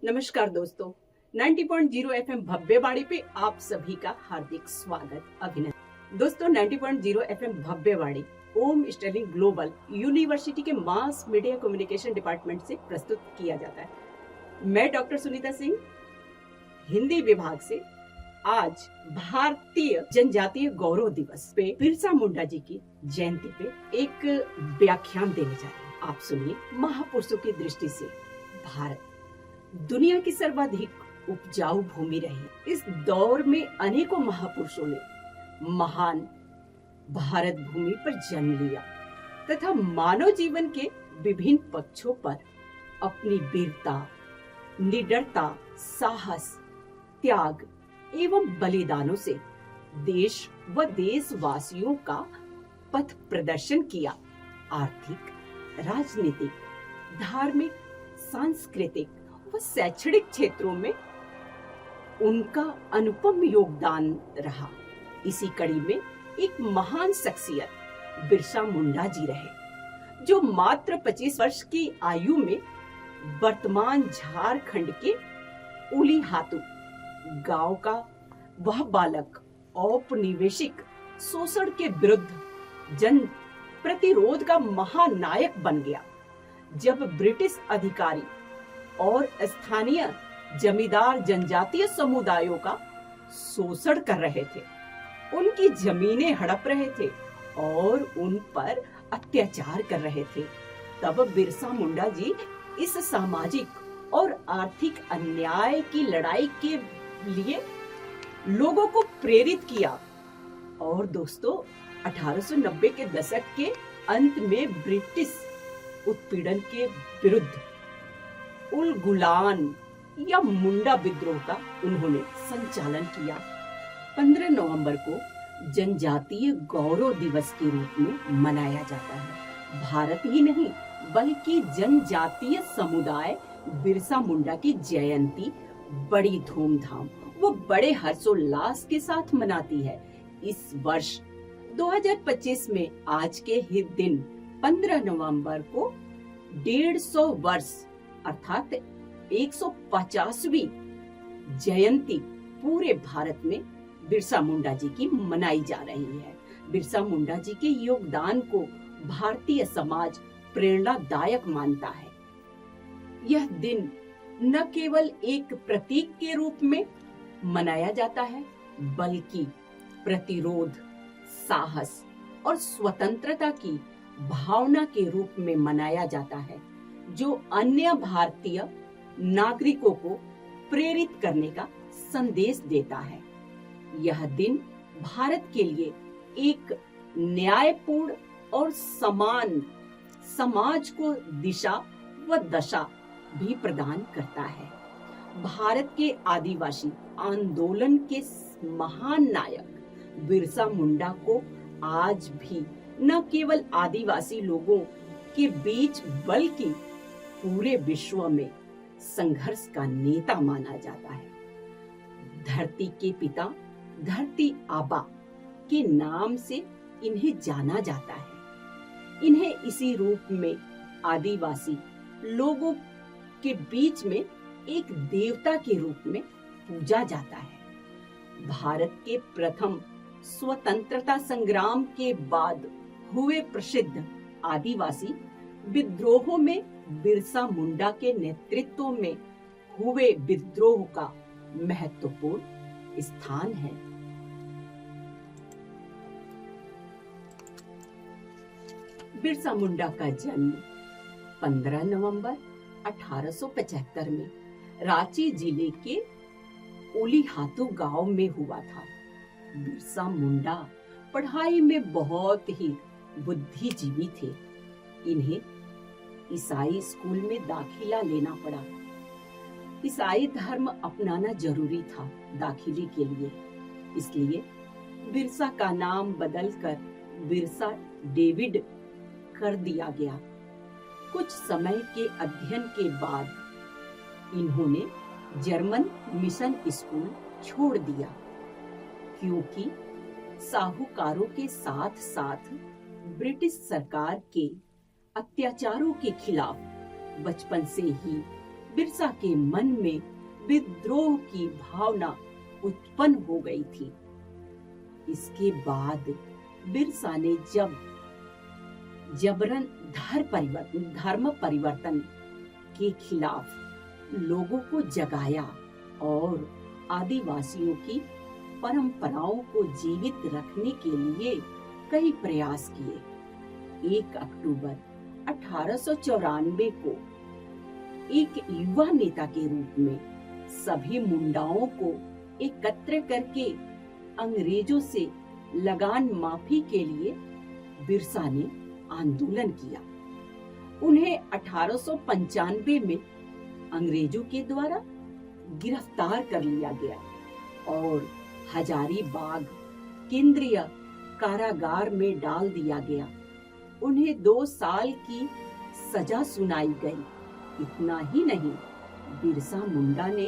नमस्कार दोस्तों, 90.0 एफएम भव्यवाणी पे आप सभी का हार्दिक स्वागत अभिनंदन। दोस्तों 90.0 एफएम भव्यवाणी ओम स्टर्लिंग ग्लोबल यूनिवर्सिटी के मास मीडिया कम्युनिकेशन डिपार्टमेंट से प्रस्तुत किया जाता है। मैं डॉक्टर सुनीता सिंह हिंदी विभाग से आज भारतीय जनजातीय गौरव दिवस पे बिरसा मुंडा जी की जयंती पे एक व्याख्यान देने जा रहे हैं। आप सुनिए। महापुरुषों की दृष्टि से भारत दुनिया की सर्वाधिक उपजाऊ भूमि रही। इस दौर में अनेकों महापुरुषों ने महान भारत भूमि पर जन्म लिया तथा मानव जीवन के विभिन्न पक्षों पर अपनी वीरता, निडरता, साहस, त्याग एवं बलिदानों से देश व देशवासियों का पथ प्रदर्शन किया। आर्थिक, राजनीतिक, धार्मिक, सांस्कृतिक व शैक्षणिक क्षेत्रों में उनका अनुपम योगदान रहा। इसी कड़ी में एक महान शख्सियत बिरसा मुंडा जी रहे, जो मात्र 25 वर्ष की आयु में वर्तमान झारखंड के उलीहातू गांव का वह बालक औपनिवेशिक शोषण के विरुद्ध जन प्रतिरोध का महानायक बन गया। जब ब्रिटिश अधिकारी और स्थानीय जमींदार जनजातीय समुदायों का शोषण कर रहे थे, उनकी जमीनें हड़प रहे थे और उन पर अत्याचार कर रहे थे, तब बिरसा मुंडा जी इस सामाजिक और आर्थिक अन्याय की लड़ाई के लिए लोगों को प्रेरित किया। और दोस्तों 1890 के दशक के अंत में ब्रिटिश उत्पीड़न के विरुद्ध उलगुलान या मुंडा विद्रोह का उन्होंने संचालन किया। 15 नवंबर को जनजातीय गौरव दिवस के रूप में मनाया जाता है। भारत ही नहीं बल्कि जनजातीय समुदाय बिरसा मुंडा की जयंती बड़ी धूमधाम वो बड़े हर्षोल्लास के साथ मनाती है। इस वर्ष 2025 में आज के ही दिन 15 नवंबर को 150 वर्ष अर्थात 150वीं जयंती पूरे भारत में बिरसा मुंडा जी की मनाई जा रही है। बिरसा मुंडा जी के योगदान को भारतीय समाज प्रेरणादायक मानता है। यह दिन न केवल एक प्रतीक के रूप में मनाया जाता है, बल्कि प्रतिरोध, साहस और स्वतंत्रता की भावना के रूप में मनाया जाता है, जो अन्य भारतीय नागरिकों को प्रेरित करने का संदेश देता है। यह दिन भारत के लिए एक न्यायपूर्ण और समान समाज को दिशा व दशा भी प्रदान करता है। भारत के आदिवासी आंदोलन के महान नायक बिरसा मुंडा को आज भी न केवल आदिवासी लोगों के बीच बल्कि पूरे विश्व में संघर्ष का नेता माना जाता है। धरती के पिता, धरती आबा के नाम से इन्हें जाना जाता है। इन्हें इसी रूप में आदिवासी लोगों के बीच में एक देवता के रूप में पूजा जाता है। भारत के प्रथम स्वतंत्रता संग्राम के बाद हुए प्रसिद्ध आदिवासी विद्रोहों में बिरसा मुंडा के नेतृत्व में हुए विद्रोह का महत्वपूर्ण स्थान है। बिरसा मुंडा का जन्म 15 नवंबर 1875 में रांची जिले के उलीहातू गांव में हुआ था। बिरसा मुंडा पढ़ाई में बहुत ही बुद्धिजीवी थे। इन्हें ईसाई स्कूल में दाखिला लेना पड़ा। ईसाई धर्म अपनाना जरूरी था दाखिले के लिए, इसलिए बिरसा का नाम बदलकर बिरसा डेविड कर दिया गया। कुछ समय के अध्ययन के बाद इन्होंने जर्मन मिशन स्कूल छोड़ दिया, क्योंकि साहूकारों के साथ साथ ब्रिटिश सरकार के अत्याचारों के खिलाफ बचपन से ही बिरसा के मन में विद्रोह की भावना उत्पन्न हो गई थी। इसके बाद बिरसा ने जब जबरन धर्म परिवर्तन के खिलाफ लोगों को जगाया और आदिवासियों की परंपराओं को जीवित रखने के लिए कई प्रयास किए। 1 अक्टूबर 1894 को एक युवा नेता के रूप में सभी मुंडाओं को एकत्र करके अंग्रेजों से लगान माफी के लिए बिरसा ने आंदोलन किया। उन्हें 1895 में अंग्रेजों के द्वारा गिरफ्तार कर लिया गया और हजारीबाग केंद्रीय कारागार में डाल दिया गया। उन्हें 2 साल की सजा सुनाई गई। इतना ही नहीं, बिरसा मुंडा ने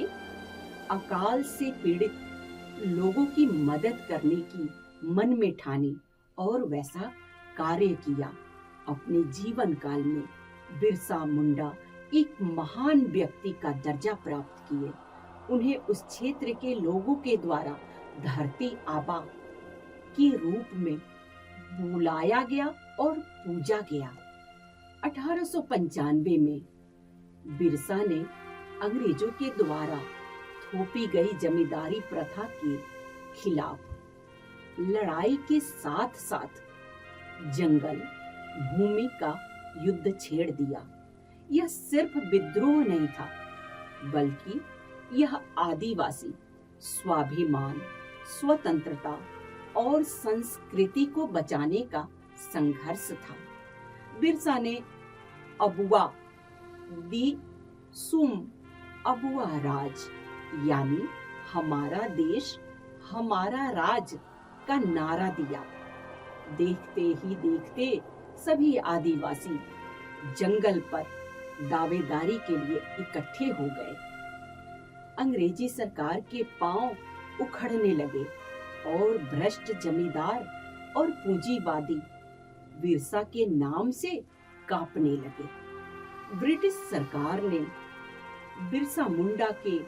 अकाल से पीड़ित लोगों की मदद करने की मन में ठानी और वैसा कार्य किया। अपने जीवन काल में बिरसा मुंडा एक महान व्यक्ति का दर्जा प्राप्त किए। उन्हें उस क्षेत्र के लोगों के द्वारा धरती आबा के रूप में बुलाया गया और पूजा गया। 1895 में बिरसा ने अंग्रेजों के द्वारा थोपी गई जमींदारी प्रथा के खिलाफ लड़ाई के साथ साथ जंगल भूमि का युद्ध छेड़ दिया। यह सिर्फ विद्रोह नहीं था, बल्कि यह आदिवासी स्वाभिमान, स्वतंत्रता और संस्कृति को बचाने का संघर्ष था। बिरसा ने अबुआ दी सुम अबुआ राज यानी हमारा देश हमारा राज का नारा दिया। देखते ही देखते सभी आदिवासी जंगल पर दावेदारी के लिए इकट्ठे हो गए। अंग्रेजी सरकार के पांव उखड़ने लगे और भ्रष्ट जमींदार और पूंजीवादी बिरसा के नाम से कांपने लगे। ब्रिटिश सरकार ने बिरसा मुंडा के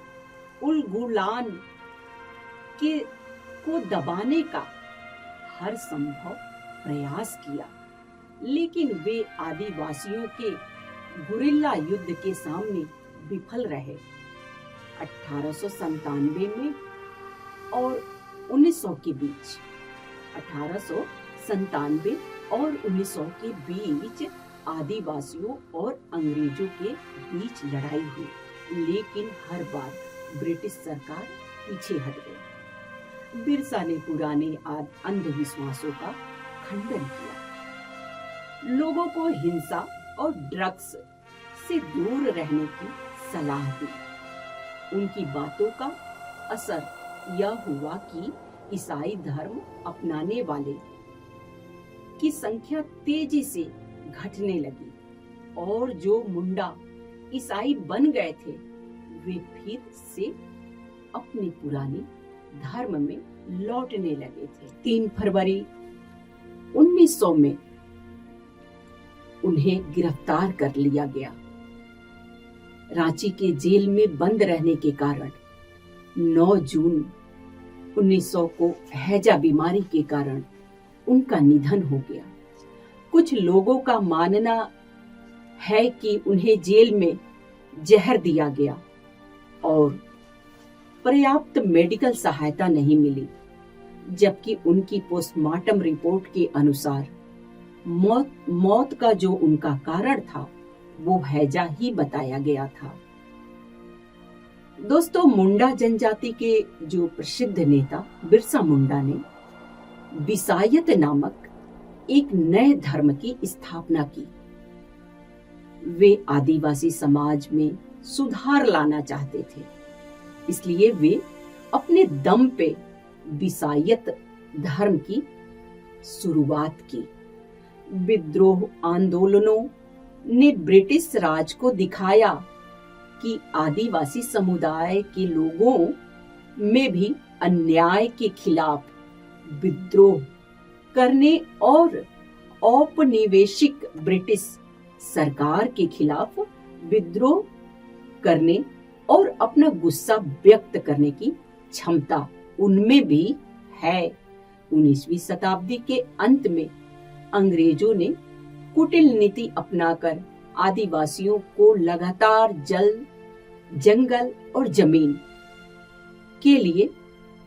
उलगुलान को दबाने का हर संभव प्रयास किया, लेकिन वे आदिवासियों के गुरिल्ला युद्ध के सामने विफल रहे। 1897 में और 1900 के बीच 1897 और 1900 के बीच आदिवासियों और अंग्रेजों के बीच लड़ाई हुई, लेकिन हर बार ब्रिटिश सरकार पीछे हट गई। बिरसा ने पुराने अंधविश्वासों का खंडन किया, लोगों को हिंसा और ड्रग्स से दूर रहने की सलाह दी। उनकी बातों का असर यह हुआ कि ईसाई धर्म अपनाने वाले की संख्या तेजी से घटने लगी और जो मुंडा ईसाई बन गए थे वे फिर से अपने पुराने धर्म में लौटने लगे थे। 3 फरवरी 1900 में उन्हें गिरफ्तार कर लिया गया। रांची के जेल में बंद रहने के कारण 9 जून 1900 को हैजा बीमारी के कारण उनका निधन हो गया। कुछ लोगों का मानना है कि उन्हें जेल में जहर दिया गया और पर्याप्त मेडिकल सहायता नहीं मिली, जबकि उनकी पोस्टमार्टम रिपोर्ट के अनुसार मौत का जो उनका कारण था वो हैजा ही बताया गया था। दोस्तों, मुंडा जनजाति के जो प्रसिद्ध नेता बिरसा मुंडा ने बिसायत नामक एक नए धर्म की स्थापना की। वे आदिवासी समाज में सुधार लाना चाहते थे, इसलिए वे अपने दम पे बिसायत धर्म की शुरुआत की। विद्रोह आंदोलनों ने ब्रिटिश राज को दिखाया कि आदिवासी समुदाय के लोगों में भी अन्याय के खिलाफ विद्रोह करने और औपनिवेशिक ब्रिटिश सरकार के खिलाफ विद्रोह करने और अपना गुस्सा व्यक्त करने की क्षमता उनमें भी है। 19वीं शताब्दी के अंत में अंग्रेजों ने कुटिल नीति अपनाकर आदिवासियों को लगातार जल, जंगल और जमीन के लिए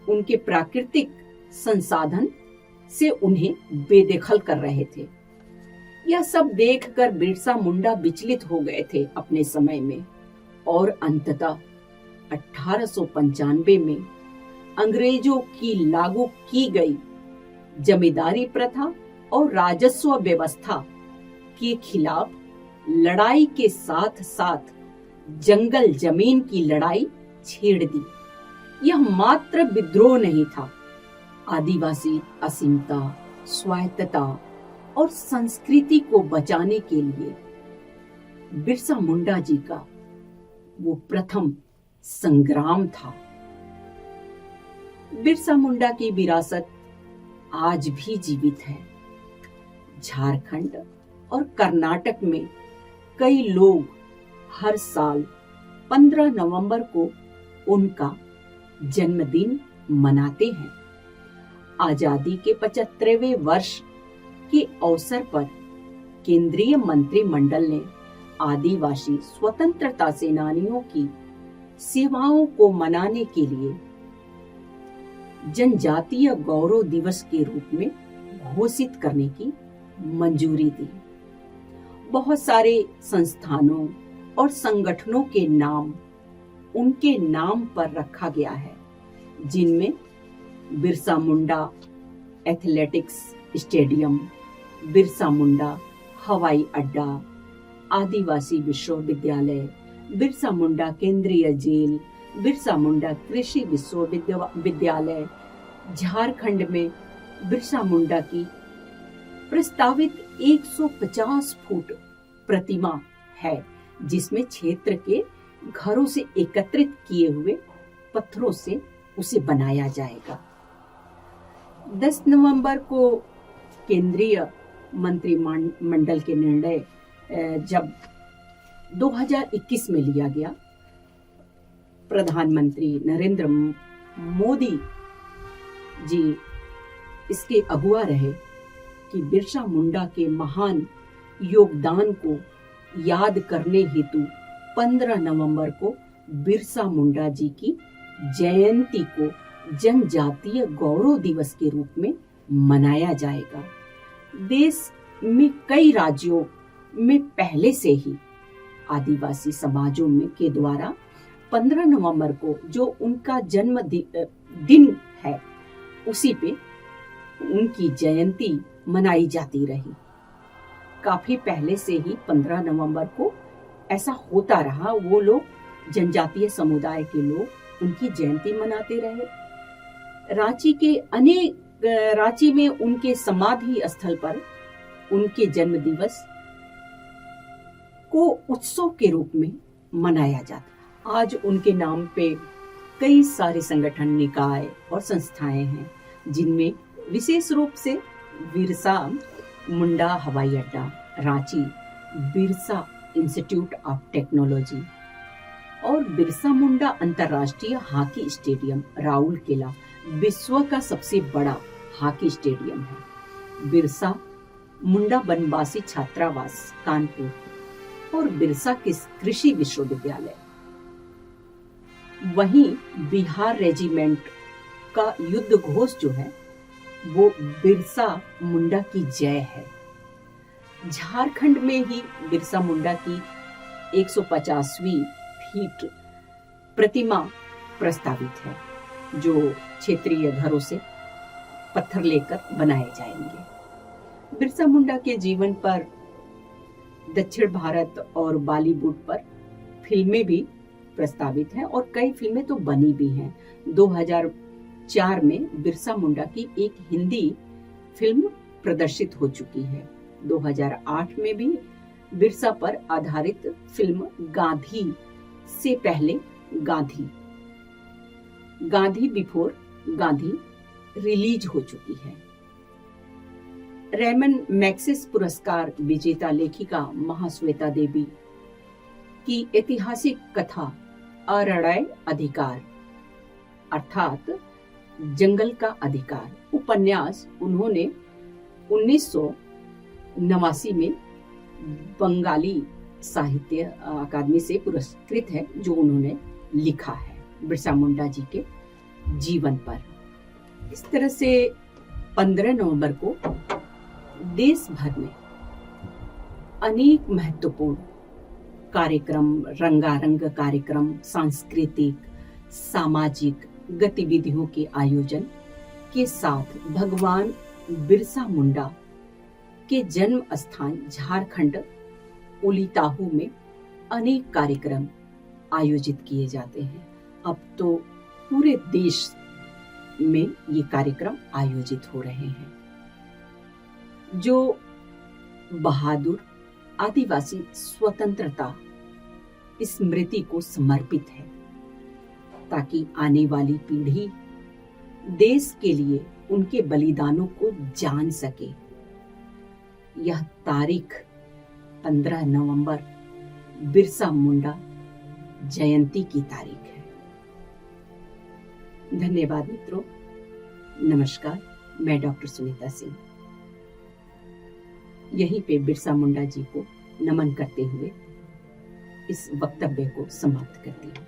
उनके प्राकृतिक संसाधन से उन्हें बेदखल कर रहे थे। यह सब देखकर बिरसा मुंडा विचलित हो गए थे अपने समय में, और अंततः 1895 में अंग्रेजों की लागू की गई जमींदारी प्रथा और राजस्व व्यवस्था के खिलाफ लड़ाई के साथ साथ जंगल जमीन की लड़ाई छेड़ दी। यह मात्र विद्रोह नहीं था, आदिवासी अस्मिता, स्वायत्तता और संस्कृति को बचाने के लिए बिरसा मुंडा जी का वो प्रथम संग्राम था। बिरसा मुंडा की विरासत आज भी जीवित है। झारखंड और कर्नाटक में कई लोग हर साल 15 नवंबर को उनका जन्मदिन मनाते हैं। आजादी के 75वें वर्ष के अवसर पर केंद्रीय मंत्रिमंडल ने आदिवासी स्वतंत्रता सेनानियों की सेवाओं को मनाने के लिए जनजातीय गौरव दिवस के रूप में घोषित करने की मंजूरी दी। बहुत सारे संस्थानों और संगठनों के नाम उनके नाम पर रखा गया है, जिनमें बिरसा मुंडा एथलेटिक्स स्टेडियम, बिरसा मुंडा हवाई अड्डा, आदिवासी विश्वविद्यालय, बिरसा मुंडा केंद्रीय जेल, बिरसा मुंडा कृषि विश्वविद्यालय। झारखंड में बिरसा मुंडा की प्रस्तावित 150 फुट प्रतिमा है, जिसमें क्षेत्र के घरों से एकत्रित किए हुए पत्थरों से उसे बनाया जाएगा। 10 नवंबर को केंद्रीय मंत्रिमंडल के निर्णय जब 2021 में लिया गया, प्रधानमंत्री नरेंद्र मोदी जी इसके अगुवा रहे कि बिरसा मुंडा के महान योगदान को याद करने हेतु 15 नवंबर को बिरसा मुंडा जी की जयंती को जनजातीय गौरव दिवस के रूप में मनाया जाएगा। देश में कई राज्यों में पहले से ही आदिवासी समाजों में के द्वारा 15 नवंबर को जो उनका जन्म दिन है, उसी पे उनकी जयंती मनाई जाती रही। काफी पहले से ही 15 नवंबर को ऐसा होता रहा। वो लोग जनजातीय समुदाय के लोग उनकी जयंती मनाते रहे। रांची में उनके समाधि स्थल पर उनके जन्म दिवस को उत्सव के रूप में मनाया जाता। आज उनके नाम पे कई सारे संगठन, निकाय और संस्थाएं हैं, जिनमें विशेष रूप से बिरसा मुंडा हवाई अड्डा Ranchi, Birsa institute of technology और बिरसा मुंडा अंतर्राष्ट्रीय हॉकी स्टेडियम राउरकेला विश्व का सबसे बड़ा हॉकी स्टेडियम है। बिरसा मुंडा वनवासी छात्रावास कानपुर और बिरसा कृषि विश्वविद्यालय। वहीं बिहार रेजिमेंट का युद्ध घोष जो है वो बिरसा मुंडा की जय है। झारखंड में ही बिरसा मुंडा की 150वीं फीट प्रतिमा प्रस्तावित है, जो क्षेत्रीय घरों से पत्थर लेकर बनाए जाएंगे। बिरसा मुंडा के जीवन पर दक्षिण भारत और बॉलीवुड पर फिल्में भी प्रस्तावित हैं और कई फिल्में तो बनी भी हैं। 2004 में बिरसा मुंडा की एक हिंदी फिल्म प्रदर्शित हो चुकी है। 2008 में भी बिरसा पर आधारित फिल्म गांधी से पहले गांधी बिफोर गांधी रिलीज हो चुकी है। रेमन मैग्सेसे पुरस्कार विजेता लेखिका महाश्वेता देवी की ऐतिहासिक कथा अरण्य अधिकार अर्थात जंगल का अधिकार उपन्यास उन्होंने 1989 में बंगाली साहित्य अकादमी से पुरस्कृत है, जो उन्होंने लिखा है बिरसा मुंडा जी के जीवन पर। इस तरह से 15 नवंबर को देश भर में अनेक महत्वपूर्ण कार्यक्रम, रंगारंग कार्यक्रम, सांस्कृतिक, सामाजिक गतिविधियों के आयोजन के साथ भगवान बिरसा मुंडा के जन्म स्थान झारखंड उलिताहू में अनेक कार्यक्रम आयोजित किए जाते हैं। अब तो पूरे देश में ये कार्यक्रम आयोजित हो रहे हैं, जो बहादुर आदिवासी स्वतंत्रता स्मृति को समर्पित है, ताकि आने वाली पीढ़ी देश के लिए उनके बलिदानों को जान सके। यह तारीख 15 नवंबर बिरसा मुंडा जयंती की तारीख है। धन्यवाद मित्रों। नमस्कार, मैं डॉक्टर सुनीता सिंह यहीं पे बिरसा मुंडा जी को नमन करते हुए इस वक्तव्य को समाप्त करती हूँ।